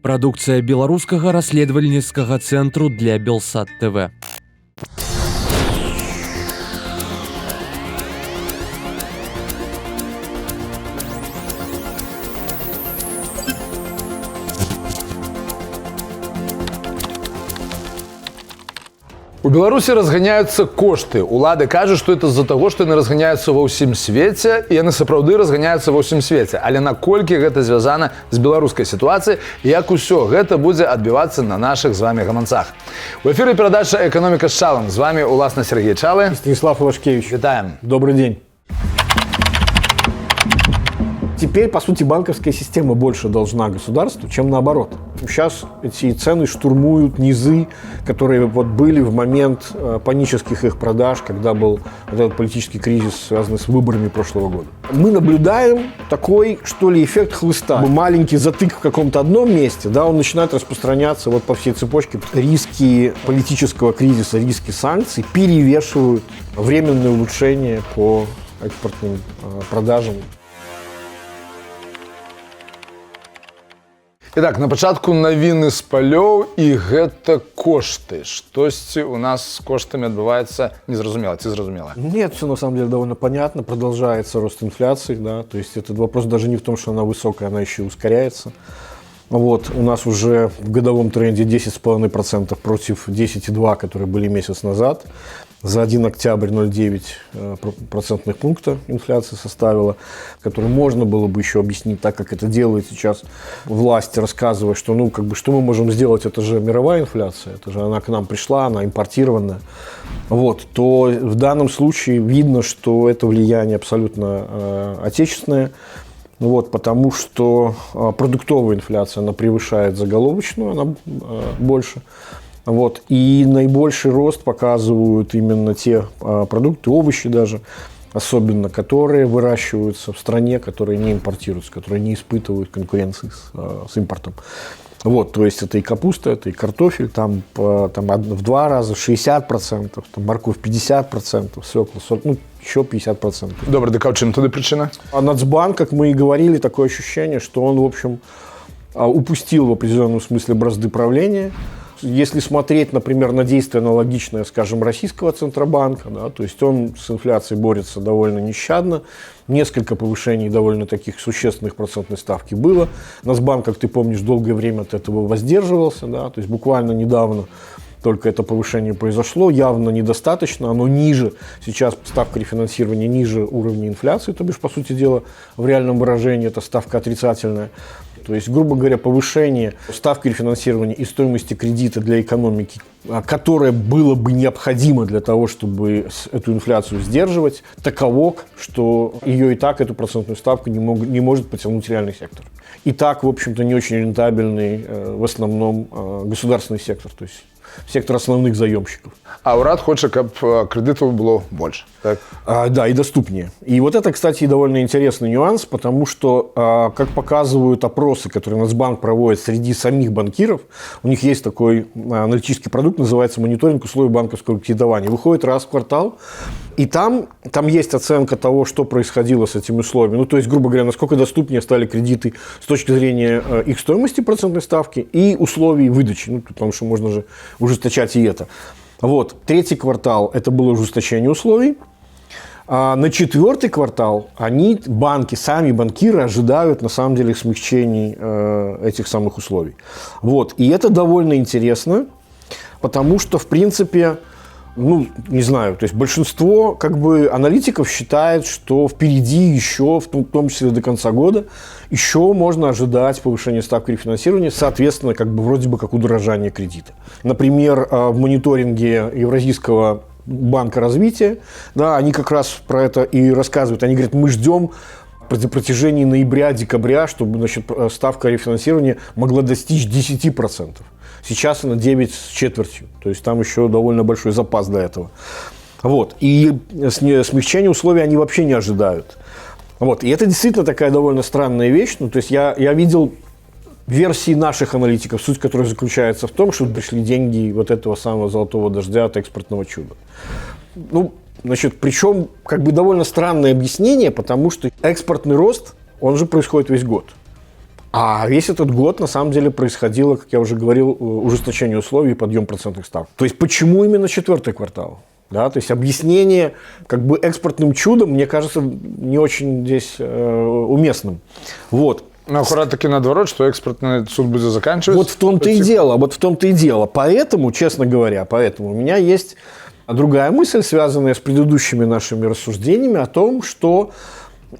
Прадукцыя беларускага расследавальніцкага цэнтру для Белсат ТВ. У Беларусі разганяюцца кошты. Улады кажуць, што это з-за таго, што яны разганяюцца ва ўсім свеце, і яны сапраўды разганяюцца ва ўсім свеце. Але наколькі гэта звязана з беларускай сітуацыяй, як усё гэта будзе адбівацца на нашых з вамі гаманцах. У эфіры перадача «Экономика с Чалом». З вами, уласна, Сергей Чалы. Станислав Ивашкевич. Витаем. Добрый день. Теперь, по сути, банковская система больше должна государству, чем наоборот. Сейчас эти цены штурмуют низы, которые вот были в момент панических их продаж, когда был вот этот политический кризис, связанный с выборами прошлого года. Мы наблюдаем такой, что ли, эффект хлыста. Маленький затык в каком-то одном месте, да, он начинает распространяться вот по всей цепочке. Риски политического кризиса, риски санкций перевешивают временное улучшение по экспортным продажам. Итак, на пачатку навіны з палёў, і гэта кошты. Штосьці у нас с коштами отбывается незразумело, ці зразумела? Нет, все на самом деле довольно понятно. Продолжается рост инфляции, да, то есть этот вопрос даже не в том, что она высокая, она еще ускоряется. Вот, у нас уже в годовом тренде 10,5% против 10,2%, которые были месяц назад. За 1 октябрь 0,9 процентных пункта инфляция составила, которую можно было бы еще объяснить так, как это делает сейчас власть, рассказывая, что, ну, как бы, что мы можем сделать, это же мировая инфляция, это же она к нам пришла, она импортированная. Вот, то в данном случае видно, что это влияние абсолютно отечественное. Вот, потому что продуктовая инфляция, она превышает заголовочную, она больше. Вот, и наибольший рост показывают именно те продукты, овощи даже, особенно, которые выращиваются в стране, которые не импортируются, которые не испытывают конкуренции с импортом. Вот, то есть это и капуста, это и картофель, там в 2 раза, 60%, там морковь 50%, свекла 40%, ну, еще 50%. Добре, так а в чим тоді причина? А Нацбанк, как мы и говорили, такое ощущение, что он, в общем, упустил в определенном смысле бразды правления. Если смотреть, например, на действия аналогичные, скажем, российского Центробанка, да, то есть он с инфляцией борется довольно нещадно, несколько повышений довольно таких существенных процентной ставки было. Нацбанк, как ты помнишь, долгое время от этого воздерживался, да, то есть буквально недавно только это повышение произошло, явно недостаточно, оно ниже, сейчас ставка рефинансирования ниже уровня инфляции, то бишь, по сути дела, в реальном выражении это ставка отрицательная. То есть, грубо говоря, повышение ставки рефинансирования и стоимости кредита для экономики, которое было бы необходимо для того, чтобы эту инфляцию сдерживать, таково, что ее и так, эту процентную ставку, не может потянуть реальный сектор. И так, в общем-то, не очень рентабельный в основном государственный сектор, то есть сектор основных заемщиков. А уряд хочет, чтобы кредитов было больше, так? Да, и доступнее. И вот это, кстати, довольно интересный нюанс, потому что, как показывают опросы, которые Нацбанк проводит среди самих банкиров, у них есть такой аналитический продукт, называется «Мониторинг условий банковского кредитования». Выходит раз в квартал, и там есть оценка того, что происходило с этими условиями. Ну, то есть, грубо говоря, насколько доступнее стали кредиты с точки зрения их стоимости процентной ставки и условий выдачи. Ну, потому что можно же ужесточать и это. Вот. 3-й квартал – это было ужесточение условий. А на 4-й квартал банки, сами банкиры ожидают, на самом деле, смягчений этих самых условий. Вот. И это довольно интересно, потому что, в принципе, ну, не знаю, то есть большинство как бы аналитиков считает, что впереди еще, в том числе до конца года, еще можно ожидать повышения ставки рефинансирования, соответственно, как бы вроде бы как удорожание кредита. Например, в мониторинге Евразийского банка развития, да, они как раз про это и рассказывают. Они говорят, мы ждем на протяжении ноября-декабря, чтобы, значит, ставка рефинансирования могла достичь 10%. Сейчас она 9,25%. То есть там еще довольно большой запас до этого. Вот. И смягчение условий они вообще не ожидают. Вот. И это действительно такая довольно странная вещь. Ну, то есть я видел версии наших аналитиков, суть которой заключается в том, что пришли деньги вот этого самого золотого дождя от экспортного чуда. Ну, значит, причем как бы довольно странное объяснение, потому что экспортный рост, он же происходит весь год. А весь этот год, на самом деле, происходило, как я уже говорил, ужесточение условий и подъем процентных ставок. То есть, почему именно четвертый квартал? Да, то есть, объяснение как бы экспортным чудом, мне кажется, не очень здесь уместным. Вот. Ну, аккурат таки наоборот, что экспортный суд будет заканчиваться. Вот в том-то и дело, Поэтому, честно говоря, у меня есть другая мысль, связанная с предыдущими нашими рассуждениями о том, что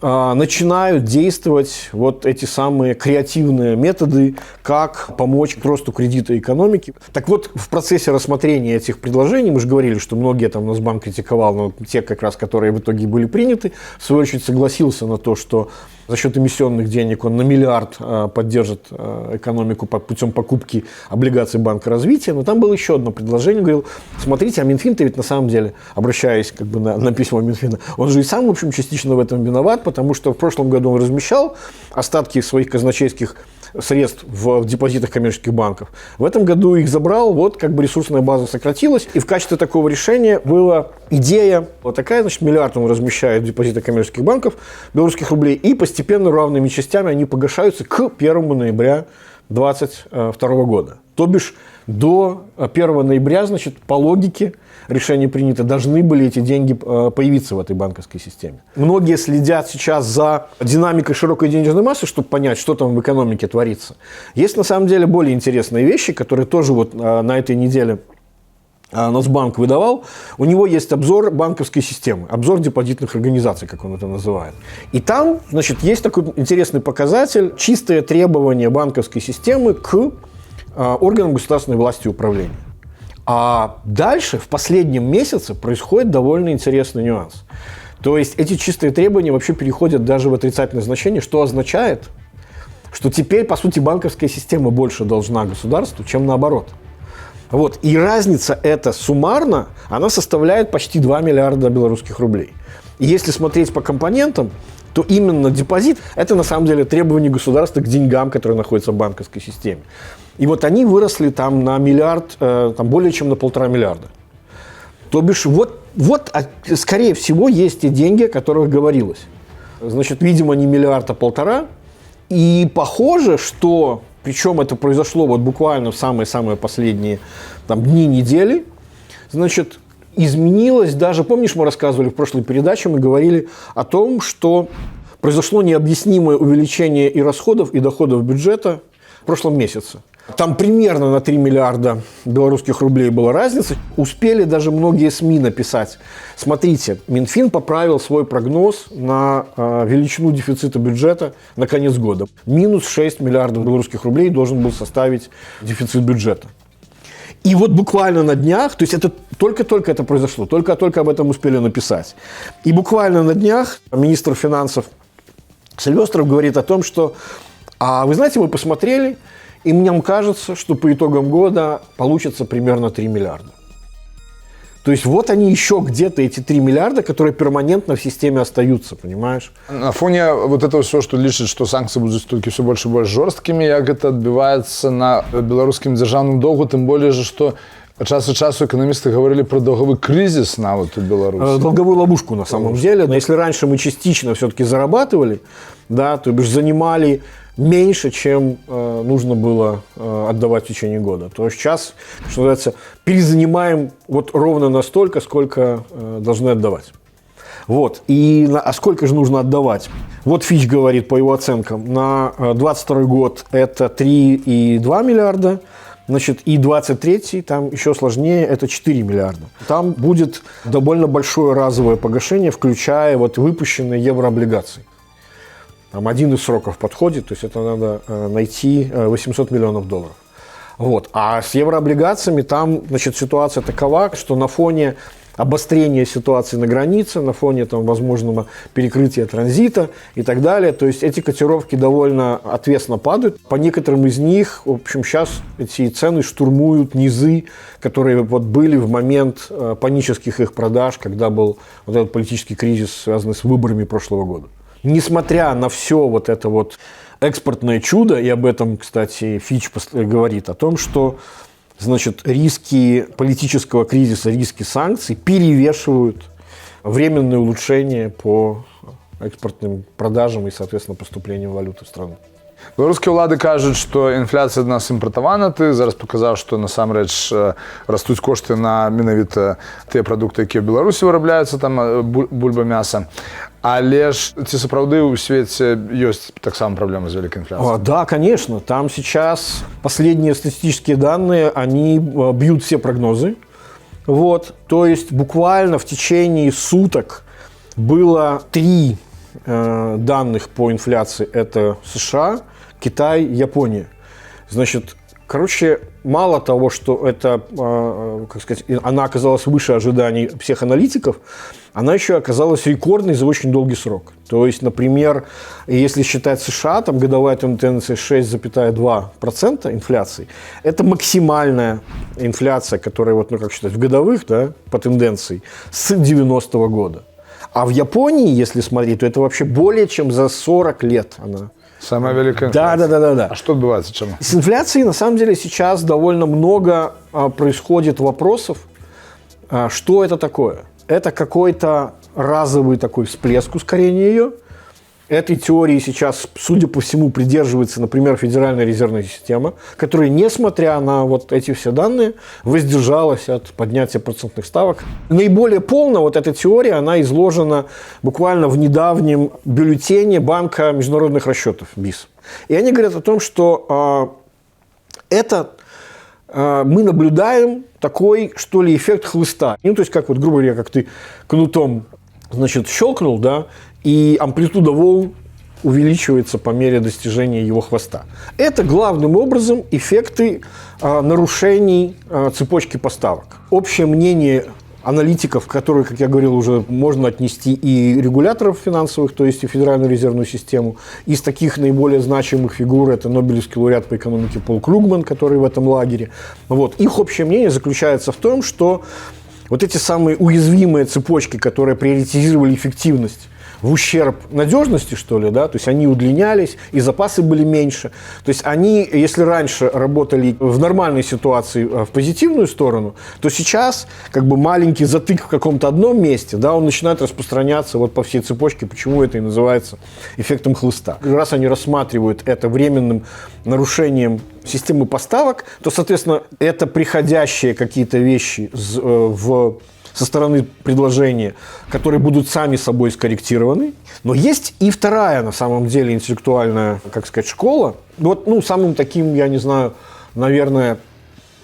начинают действовать вот эти самые креативные методы, как помочь к росту кредита экономики. Так вот, в процессе рассмотрения этих предложений, мы же говорили, что многие там Нацбанк критиковал, но те как раз, которые в итоге были приняты, в свою очередь согласился на то, что за счет эмиссионных денег он на миллиард поддержит экономику путем покупки облигаций Банка развития. Но там было еще одно предложение. Говорил, смотрите, а Минфин-то ведь на самом деле, обращаясь как бы на письмо Минфина, он же и сам, в общем, частично в этом виноват, потому что в прошлом году он размещал остатки своих казначейских средств в депозитах коммерческих банков. В этом году их забрал, вот как бы ресурсная база сократилась. И в качестве такого решения была идея вот такая, значит, миллиард он размещает в депозитах коммерческих банков белорусских рублей, и постепенно равными частями они погашаются к 1 ноября 2022 года. То бишь до 1 ноября, значит, по логике решения приняты, должны были эти деньги появиться в этой банковской системе. Многие следят сейчас за динамикой широкой денежной массы, чтобы понять, что там в экономике творится. Есть на самом деле более интересные вещи, которые тоже вот на этой неделе Нацбанк выдавал. У него есть обзор банковской системы, обзор депозитных организаций, как он это называет. И там, значит, есть такой интересный показатель, чистые требования банковской системы к органам государственной власти и управления. А дальше, в последнем месяце, происходит довольно интересный нюанс. То есть эти чистые требования вообще переходят даже в отрицательное значение, что означает, что теперь, по сути, банковская система больше должна государству, чем наоборот. Вот. И разница эта суммарно, она составляет почти 2 миллиарда белорусских рублей. И если смотреть по компонентам, то именно депозит – это на самом деле требования государства к деньгам, которые находятся в банковской системе. И вот они выросли там на миллиард, там более чем на 1,5 миллиарда. То бишь, вот, скорее всего, есть те деньги, о которых говорилось. Значит, видимо, не миллиард, а 1,5. И похоже, что, причем это произошло вот буквально в самые-самые последние там, дни недели, значит, изменилось даже, помнишь, мы рассказывали в прошлой передаче, мы говорили о том, что произошло необъяснимое увеличение и расходов, и доходов бюджета в прошлом месяце. Там примерно на 3 миллиарда белорусских рублей была разница. Успели даже многие СМИ написать. Смотрите, Минфин поправил свой прогноз на величину дефицита бюджета на конец года. Минус 6 миллиардов белорусских рублей должен был составить дефицит бюджета. И вот буквально на днях, то есть это только-только это произошло, только об этом успели написать. И буквально на днях министр финансов Сильвестров говорит о том, что, вы знаете, мы посмотрели, и мне кажется, что по итогам года получится примерно 3 миллиарда. То есть вот они еще где-то, эти 3 миллиарда, которые перманентно в системе остаются, понимаешь? На фоне вот этого всего, что лічыць, што санкцыі будуць толькі все больше и больше жорсткімі, як гэта адбіваецца на беларускім дзяржаўным доўгу, тым более же, што час от часу экономисты говорили про долговый кризис нават у Беларуси. Долговую ловушку на самом деле. Но если раньше мы частично все-таки зарабатывали, да, то бишь занимали меньше, чем нужно было отдавать в течение года, то сейчас, что называется, перезанимаем вот ровно настолько, сколько должны отдавать. Вот. А сколько же нужно отдавать? Вот Фич говорит, по его оценкам, на 2022 год это 3,2 миллиарда, значит, и 23-й, там еще сложнее, это 4 миллиарда. Там будет довольно большое разовое погашение, включая вот выпущенные еврооблигации. Там один из сроков подходит, то есть это надо найти 800 миллионов долларов. Вот. А с еврооблигациями там, значит, ситуация такова, что на фоне обострения ситуации на границе, на фоне там, возможного перекрытия транзита и так далее. То есть эти котировки довольно ответственно падают. По некоторым из них, в общем, сейчас эти цены штурмуют низы, которые вот были в момент панических их продаж, когда был вот этот политический кризис, связанный с выборами прошлого года. Несмотря на все вот это вот экспортное чудо, и об этом, кстати, Фич говорит, о том, что, значит, риски политического кризиса, риски санкций перевешивают временные улучшения по экспортным продажам и, соответственно, поступлениям валюты в страну. Беларускія ўлады кажуць, што інфляцыя ад нас імпартавана. Ты зараз паказаў, што насамрэч растуць кошты на менавіта тыя прадукты, якія ў Беларусі вырабляюцца, там бульба, мяса. Але ж ці сапраўды ў свеце ёсць таксама праблемы з вялікай інфляцыяй? Да, конечно. Там сейчас последние статистические данные, они бьют все прогнозы. Вот. То есть буквально в течение суток было 3 данных по инфляции. Это США, Китай, Япония. Значит, короче, мало того, что это, как сказать, она оказалась выше ожиданий всех аналитиков, она еще оказалась рекордной за очень долгий срок. То есть, например, если считать США, там годовая тенденция 6,2% инфляции, это максимальная инфляция, которая, вот, ну, как считать, в годовых, да, по тенденции, с 90-го года. А в Японии, если смотреть, то это вообще более чем за 40 лет она. Самая великая инфляция? Да. А что отбывается? Чему? С инфляцией, на самом деле, сейчас довольно много происходит вопросов, что это такое. Это какой-то разовый такой всплеск ускорения ее. Этой теории сейчас, судя по всему, придерживается, например, Федеральная резервная система, которая, несмотря на вот эти все данные, воздержалась от поднятия процентных ставок. Наиболее полно вот эта теория, она изложена буквально в недавнем бюллетене Банка международных расчетов, БИС. И они говорят о том, что мы наблюдаем такой, что ли, эффект хлыста. Ну, то есть, как вот, грубо говоря, как ты кнутом, значит, щелкнул, да, и амплитуда волн увеличивается по мере достижения его хвоста. Это главным образом эффекты нарушений цепочки поставок. Общее мнение аналитиков, которые, как я говорил, уже можно отнести и регуляторов финансовых, то есть и Федеральную резервную систему. Из таких наиболее значимых фигур это Нобелевский лауреат по экономике Пол Кругман, который в этом лагере. Вот. Их общее мнение заключается в том, что вот эти самые уязвимые цепочки, которые приоритизировали эффективность в ущерб надежности, что ли, да, то есть они удлинялись, и запасы были меньше. То есть они, если раньше работали в нормальной ситуации в позитивную сторону, то сейчас как бы маленький затык в каком-то одном месте, да, он начинает распространяться вот по всей цепочке, почему это и называется эффектом хлыста. Раз они рассматривают это временным нарушением системы поставок, то, соответственно, это приходящие какие-то вещи со стороны предложения, которые будут сами собой скорректированы. Но есть и вторая, на самом деле, интеллектуальная, как сказать, школа. Вот, ну, самым таким, я не знаю, наверное,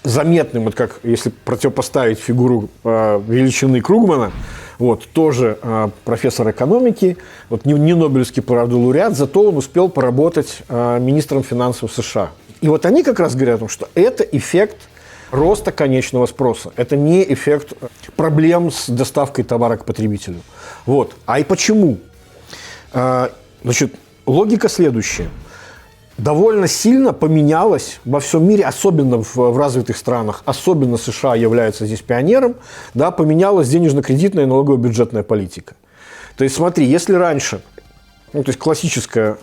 заметным, вот как если противопоставить фигуру величины Кругмана, вот, тоже профессор экономики, вот, не Нобелевский, правда, лауреат, зато он успел поработать министром финансов США. И вот они как раз говорят о том, что это эффект роста конечного спроса. Это не эффект проблем с доставкой товара к потребителю. Вот. А и почему? Значит, логика следующая. Довольно сильно поменялась во всем мире, особенно в развитых странах, особенно США является здесь пионером, да, поменялась денежно-кредитная и налогово-бюджетная политика. То есть смотри, если раньше, ну, то есть классическая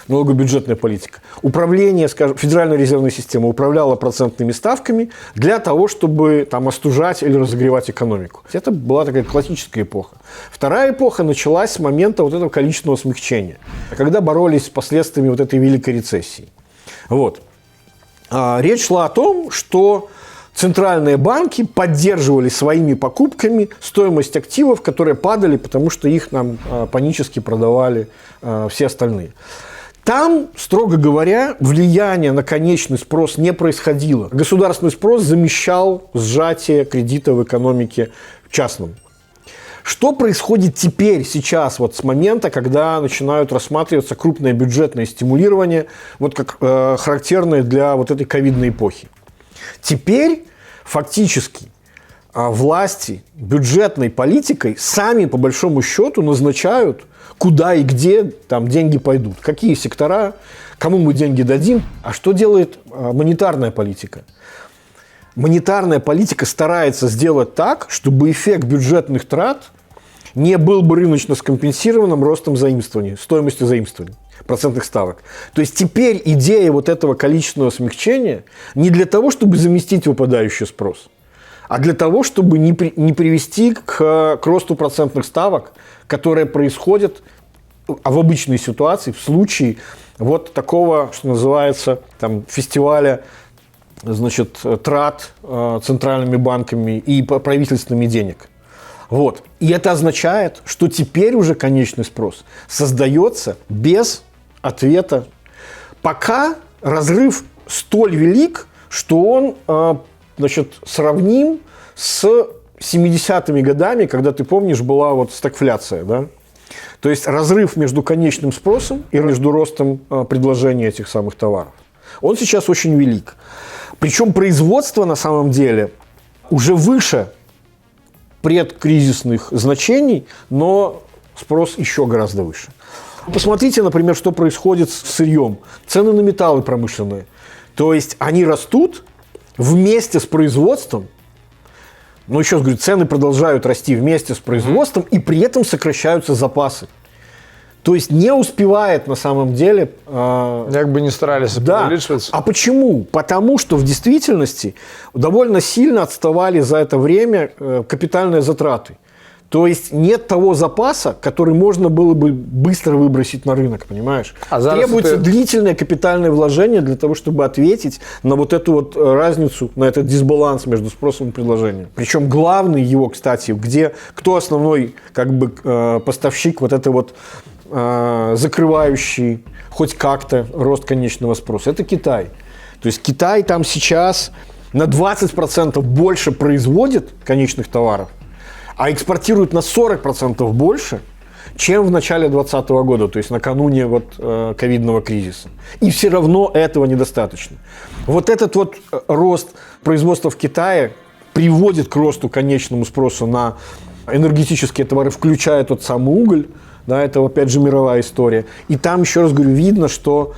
налогобюджетная политика. Управление, скажем, Федеральная резервная система управляла процентными ставками для того, чтобы там остужать или разогревать экономику. Это была такая классическая эпоха. Вторая эпоха началась с момента вот этого количественного смягчения, когда боролись с последствиями вот этой великой рецессии. Вот. Речь шла о том, что центральные банки поддерживали своими покупками стоимость активов, которые падали, потому что их нам панически продавали все остальные. Там, строго говоря, влияние на конечный спрос не происходило. Государственный спрос замещал сжатие кредита в экономике частном. Что происходит теперь, сейчас, вот с момента, когда начинают рассматриваться крупное бюджетное стимулирование, вот как характерное для вот этой ковидной эпохи? Теперь фактически власти бюджетной политикой сами, по большому счету, назначают, куда и где там деньги пойдут, какие сектора, кому мы деньги дадим. А что делает монетарная политика? Монетарная политика старается сделать так, чтобы эффект бюджетных трат не был бы рыночно скомпенсированным ростом заимствований, стоимостью заимствований, процентных ставок. То есть теперь идея вот этого количественного смягчения не для того, чтобы заместить выпадающий спрос, а для того, чтобы не привести к росту процентных ставок, которые происходят в обычной ситуации в случае вот такого, что называется, там, фестиваля, значит, трат центральными банками и правительственными денег. Вот. И это означает, что теперь уже конечный спрос создается без ответа. Пока разрыв столь велик, что он, значит, сравним с 70-ми годами, когда, ты помнишь, была вот стагфляция, да? То есть разрыв между конечным спросом и между ростом предложения этих самых товаров. Он сейчас очень велик. Причем производство на самом деле уже выше предкризисных значений, но спрос еще гораздо выше. Посмотрите, например, что происходит с сырьем. Цены на металлы промышленные. То есть они растут вместе с производством. Но еще раз говорю, цены продолжают расти вместе с производством, и при этом сокращаются запасы. То есть не успевает на самом деле... Как бы не старались увеличиваться. А почему? Потому что в действительности довольно сильно отставали за это время капитальные затраты. То есть нет того запаса, который можно было бы быстро выбросить на рынок, понимаешь? Требуется длительное капитальное вложение для того, чтобы ответить на вот эту вот разницу, на этот дисбаланс между спросом и предложением. Причем главный его, кстати, кто основной как бы поставщик вот этой вот закрывающий хоть как-то рост конечного спроса, это Китай. То есть Китай там сейчас на 20% больше производит конечных товаров, а экспортирует на 40% больше, чем в начале 2020 года, то есть накануне вот ковидного кризиса. И все равно этого недостаточно. Вот этот вот рост производства в Китае приводит к росту конечному спросу на энергетические товары, включая тот самый уголь. Да, это, опять же, мировая история. И там, еще раз говорю, видно, что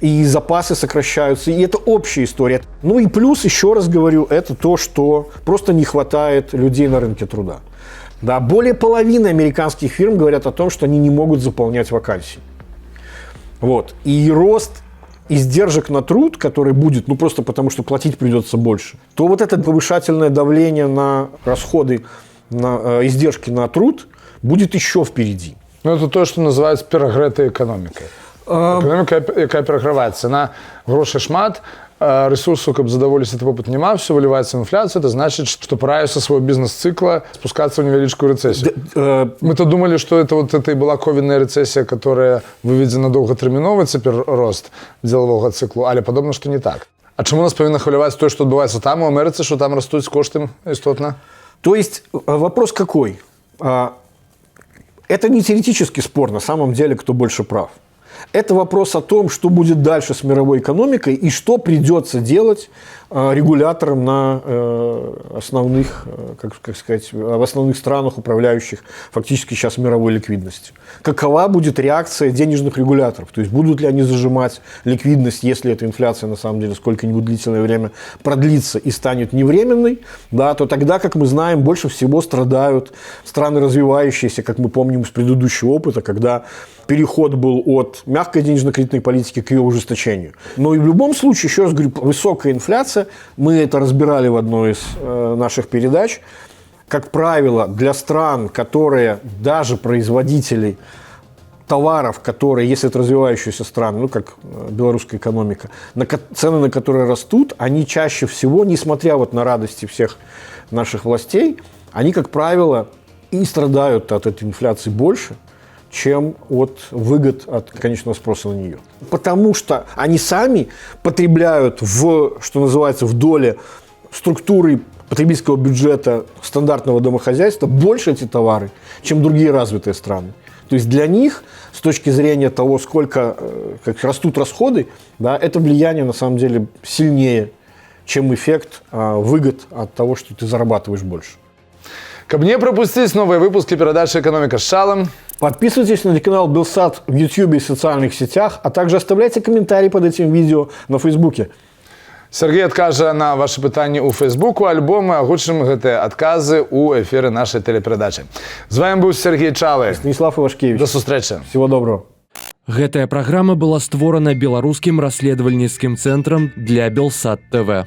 и запасы сокращаются, и это общая история. Ну и плюс, еще раз говорю, это то, что просто не хватает людей на рынке труда. Да, более половины американских фирм говорят о том, что они не могут заполнять вакансии. Вот. И рост издержек на труд, который будет, ну просто потому, что платить придется больше, то вот это повышательное давление на расходы, на издержки на труд будет еще впереди. Ну, это то, что называется перагретой экономикой. Экономика, яка пераграваецца. На грошай шмат, ресурсу, каб задаволіць гэты попыт няма, все выліваецца в інфляцыю, это значит, что пора со своего бизнес-цикла спускаться в невеличкую рецессию. Мы-то думали, что это и была ковидная рецессия, которая выведена доўгатэрміновы цяпер рост дзелавога цыклу, але падобна, что не так. А чему нас павінна хваляваць то, что адбываецца там у Амерыцы, что там растуць кошты істотна? То есть вопрос какой? Это не теоретический спор, на самом деле, кто больше прав. Это вопрос о том, что будет дальше с мировой экономикой и что придется делать регуляторам на основных, как сказать, в основных странах, управляющих фактически сейчас мировой ликвидностью. Какова будет реакция денежных регуляторов? То есть будут ли они зажимать ликвидность, если эта инфляция на самом деле сколько-нибудь длительное время продлится и станет невременной, да, то тогда, как мы знаем, больше всего страдают страны развивающиеся, как мы помним из предыдущего опыта, когда переход был от мягкой денежно-кредитной политики к ее ужесточению. Но и в любом случае, еще раз говорю, высокая инфляция, мы это разбирали в одной из наших передач, как правило, для стран, которые даже производителей товаров, которые, если это развивающиеся страны, ну, как белорусская экономика, цены на которые растут, они чаще всего, несмотря вот на радости всех наших властей, они, как правило, и страдают от этой инфляции больше, чем от выгод от конечного спроса на нее. Потому что они сами потребляют что называется, в доле структуры потребительского бюджета стандартного домохозяйства больше эти товары, чем другие развитые страны. То есть для них, с точки зрения того, сколько как растут расходы, да, это влияние на самом деле сильнее, чем эффект выгод от того, что ты зарабатываешь больше. Каб не пропустить новые выпуски передачи «Экономика с Шалом», подписывайтесь на канал Белсат в YouTube и социальных сетях, а также оставляйте комментарии под этим видео на Фейсбуке. Сергей адкажа на ваши пытанні у Фейсбуку, альбо мы агучым гэтыя адказы ў эфіры нашай тэлеперадачы. З вами быў Сергей Чалы. Станислав Ивашкевич. До сустрэчы. Всего доброго. Гэтая праграма была створана беларускім расследавальніцкім цэнтрам для Белсат ТВ.